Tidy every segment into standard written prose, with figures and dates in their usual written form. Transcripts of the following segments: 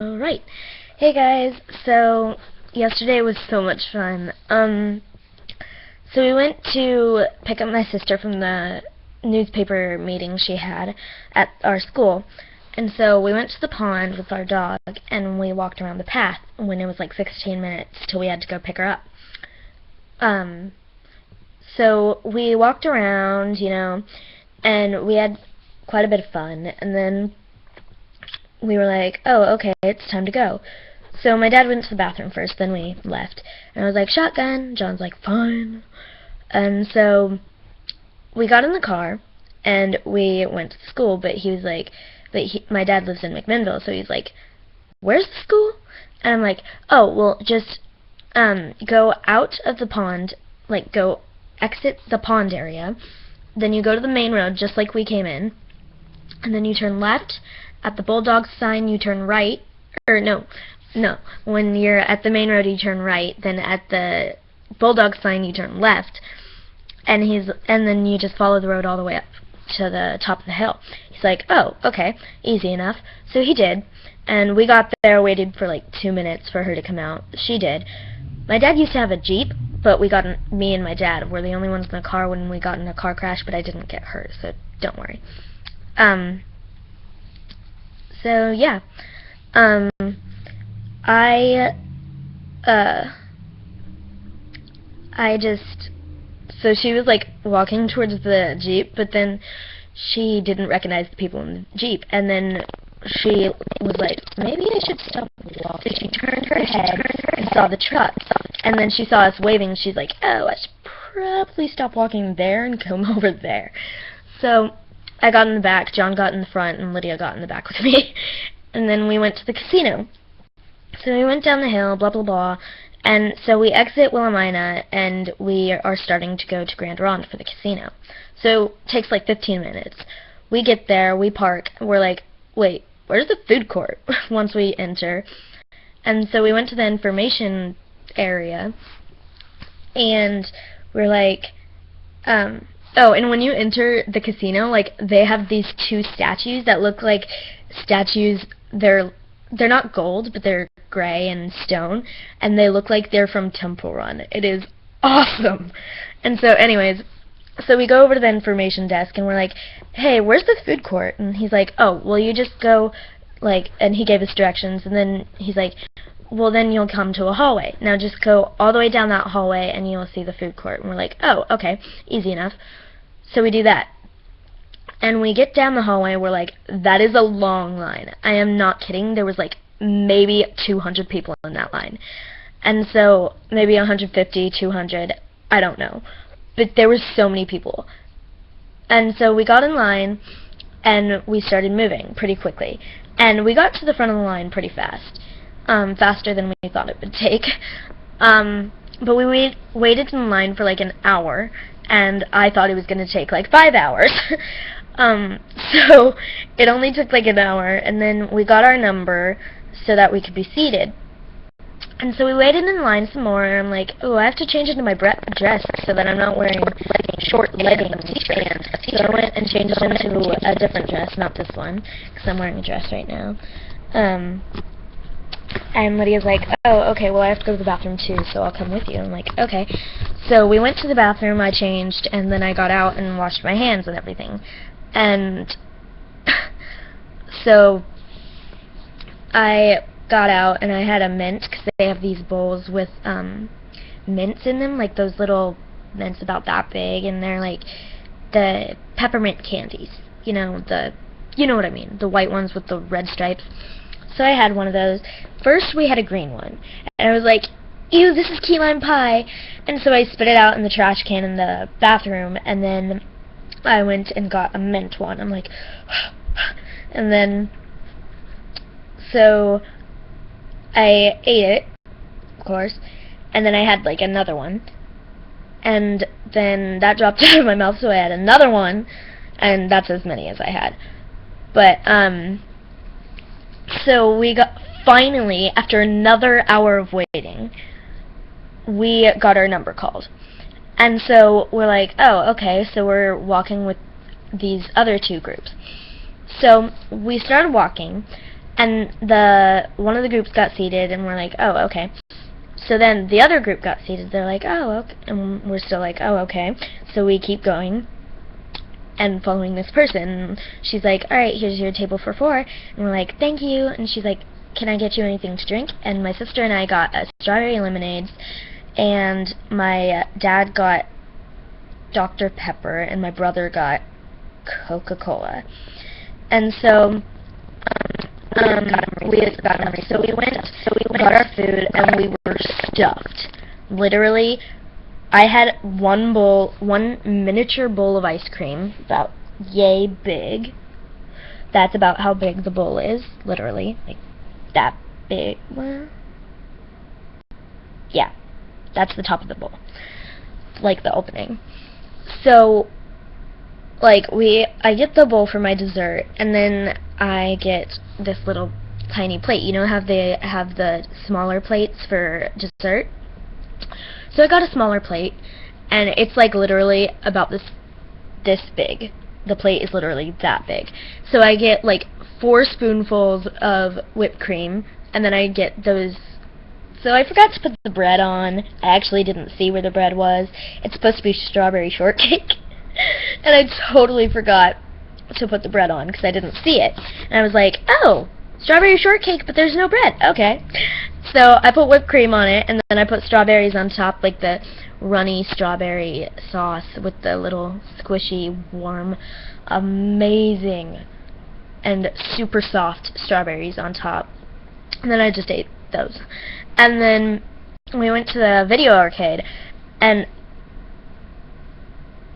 Alright. Hey guys, so yesterday was so much fun. So we went to pick up my sister from the newspaper meeting she had at our school. And so we went to the pond with our dog and we walked around the path when it was like 16 minutes till we had to go pick her up. So we walked around, and we had quite a bit of fun, and then we were like, oh, okay, it's time to go. So my dad went to the bathroom first, then we left. And I was like, shotgun. John's like, fine. And so we got in the car, and we went to school, but he was like, my dad lives in McMinnville, so he's like, where's the school? And I'm like, oh, well, just go out of the pond, like go exit the pond area, then you go to the main road just like we came in, and then you turn left. At the Bulldog sign, you turn right, or no, when you're at the main road, you turn right, then at the Bulldog sign, you turn left, and then you just follow the road all the way up to the top of the hill. He's like, oh, okay, easy enough. So he did, and we got there, waited for like 2 minutes for her to come out. She did. My dad used to have a Jeep, but me and my dad were the only ones in the car when we got in a car crash, but I didn't get hurt, so don't worry. So yeah, so she was like walking towards the Jeep, but then she didn't recognize the people in the Jeep, and then she was like, maybe I should stop walking. So she turned her head and saw the truck, and then she saw us waving, she's like, oh, I should probably stop walking there and come over there. So I got in the back, John got in the front, and Lydia got in the back with me. And then we went to the casino. So we went down the hill, blah, blah, blah. And so we exit Willamina, and we are starting to go to Grand Ronde for the casino. So it takes like 15 minutes. We get there, we park, and we're like, wait, where's the food court? Once we enter. And so we went to the information area, and we're like, oh, and when you enter the casino, like, they have these two statues that look like statues. They're not gold, but they're gray and stone, and they look like they're from Temple Run. It is awesome. And so anyways, so we go over to the information desk, and we're like, hey, where's the food court? And he's like, oh, well, you just go, like, and he gave us directions, and then he's like, well, then you'll come to a hallway. Now just go all the way down that hallway, and you'll see the food court. And we're like, oh, okay, easy enough. So we do that. And we get down the hallway, we're like, that is a long line. I am not kidding. There was like maybe 200 people in that line. And so maybe 150, 200, I don't know. But there were so many people. And so we got in line, and we started moving pretty quickly. And we got to the front of the line pretty fast. Faster than we thought it would take. But we waited in line for like an hour, and I thought it was going to take like 5 hours. So it only took like an hour, and then we got our number so that we could be seated. And so we waited in line some more, and I'm like, oh, I have to change into my dress so that I'm not wearing short leggings. And so I went and changed into a different dress, not this one, because I'm wearing a dress right now. And Lydia's like, oh, okay, well, I have to go to the bathroom too, so I'll come with you. I'm like, okay. So we went to the bathroom, I changed, and then I got out and washed my hands and everything. And so I got out, and I had a mint, because they have these bowls with mints in them, like those little mints about that big, and they're like the peppermint candies. You know what I mean, the white ones with the red stripes. So I had one of those. First we had a green one, and I was like, ew, this is key lime pie. And so I spit it out in the trash can in the bathroom, and then I went and got a mint one. I'm like, and then, so I ate it, of course, and then I had like another one, and then that dropped out of my mouth, so I had another one, and that's as many as I had. But, so we finally, after another hour of waiting, we got our number called. And so we're like, oh, okay, so we're walking with these other two groups. So we started walking, And one of the groups got seated, and we're like, oh, okay. So then the other group got seated. They're like, oh, okay. And we're still like, oh, okay. So we keep going and following this person. She's like, all right, here's your table for 4. And we're like, thank you. And she's like, can I get you anything to drink? And my sister and I got strawberry lemonades, and my dad got Dr. Pepper, and my brother got Coca-Cola. And so we got our food, and we were stuffed. Literally, I had one miniature bowl of ice cream, about yay big. That's about how big the bowl is, literally, like that big. Well, yeah, that's the top of the bowl, like the opening. So, like, I get the bowl for my dessert, and then I get this little tiny plate. You know how they have the smaller plates for dessert? So I got a smaller plate, and it's like literally about this big. The plate is literally that big. So I get like 4 spoonfuls of whipped cream, and then I get those. So I forgot to put the bread on. I actually didn't see where the bread was. It's supposed to be strawberry shortcake. And I totally forgot to put the bread on because I didn't see it. And I was like, oh, strawberry shortcake, but there's no bread. Okay. So I put whipped cream on it, and then I put strawberries on top, like the runny strawberry sauce with the little squishy, warm, amazing, and super soft strawberries on top. And then I just ate those. And then we went to the video arcade, and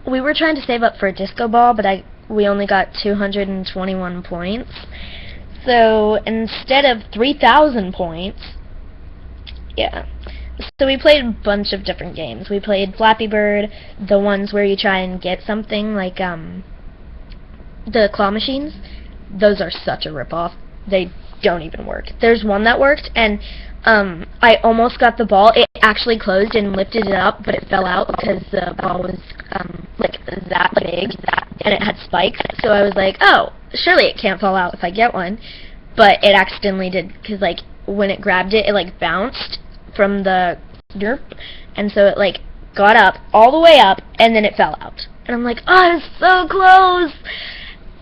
we were trying to save up for a disco ball, but we only got 221 points. So instead of 3,000 points, yeah. So we played a bunch of different games. We played Flappy Bird, the ones where you try and get something, like the claw machines. Those are such a ripoff. They don't even work. There's one that worked, and I almost got the ball. It actually closed and lifted it up, but it fell out because the ball was like that big, and it had spikes. So I was like, oh, surely it can't fall out if I get one. But it accidentally did, because like when it grabbed it, it like bounced from the derp, and so it like got up all the way up, and then it fell out. And I'm like, oh, it's so close.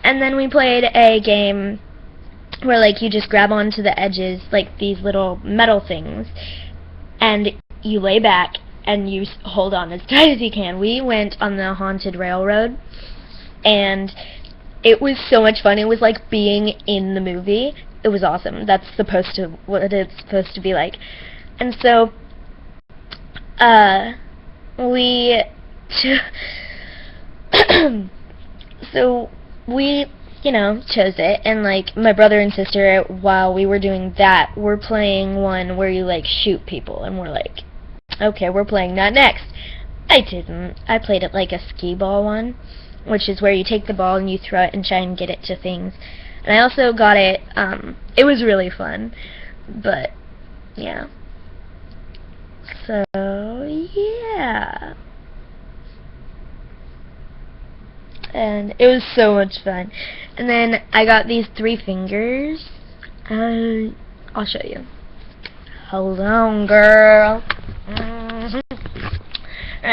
And then we played a game where like you just grab onto the edges, like these little metal things, and you lay back and you hold on as tight as you can. We went on the haunted railroad, and it was so much fun. It was like being in the movie. It was awesome. That's what it's supposed to be like. And so we you know, chose it, and like my brother and sister, while we were doing that, were playing one where you like shoot people, and we're like, okay, we're playing that next. I didn't. I played it like a skee ball one, which is where you take the ball and you throw it and try and get it to things. And I also got it, it was really fun, but yeah. So yeah. And it was so much fun. And then I got these 3 fingers. I'll show you. Hold on, girl. Alright,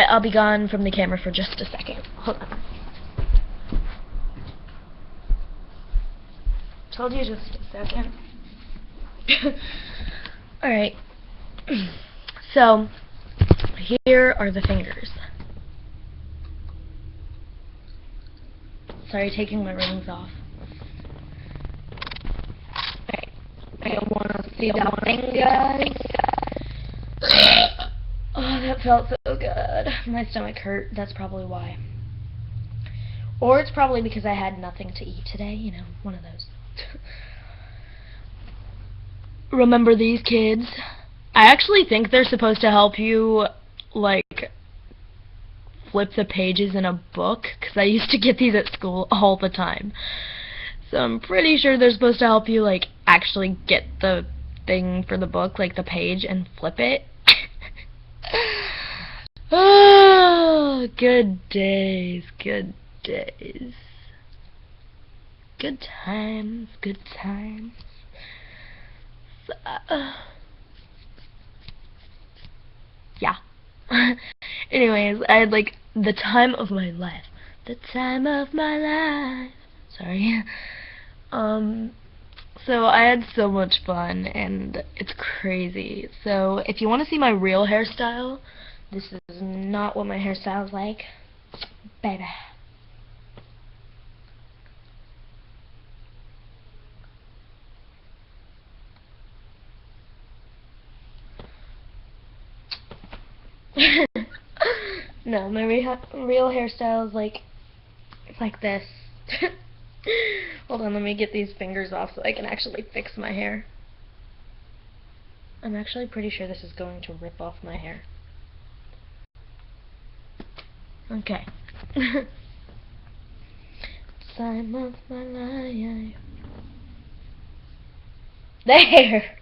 I'll be gone from the camera for just a second. Hold on. Told you just a second. Alright. So, here are the fingers. Sorry, taking my rings off. Alright, I want to see the fingers. Oh, that felt so good. My stomach hurt. That's probably why. Or it's probably because I had nothing to eat today. You know, one of those. Remember these kids? I actually think they're supposed to help you, like, flip the pages in a book, because I used to get these at school all the time. So I'm pretty sure they're supposed to help you, like, actually get the thing for the book, like the page, and flip it. Oh, good days, good days. Good times, good times. Yeah. Anyways, I had like the time of my life. The time of my life. Sorry. So I had so much fun, and it's crazy. So if you want to see my real hairstyle, this is not what my hairstyle is like. Baby. No, my real hairstyle is like this. Hold on, let me get these fingers off so I can actually fix my hair. I'm actually pretty sure this is going to rip off my hair. Okay. Time of my life. There!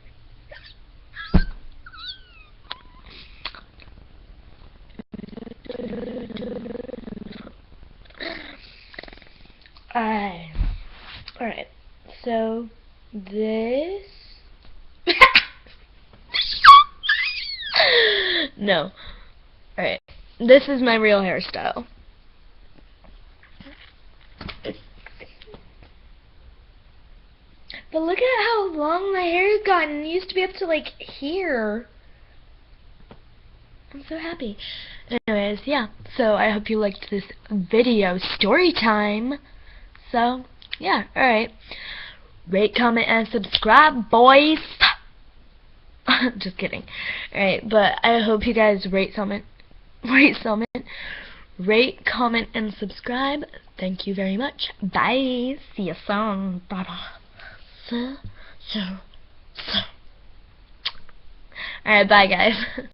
Alright. So, this... No. Alright. This is my real hairstyle. But look at how long my hair's gotten. It used to be up to like here. I'm so happy. Anyways, yeah. So I hope you liked this video story time. So, yeah, alright. Rate, comment, and subscribe, boys. Just kidding. Alright, but I hope you guys rate, comment, and subscribe. Thank you very much. Bye. See you soon. Bye-bye. So. Alright, bye guys.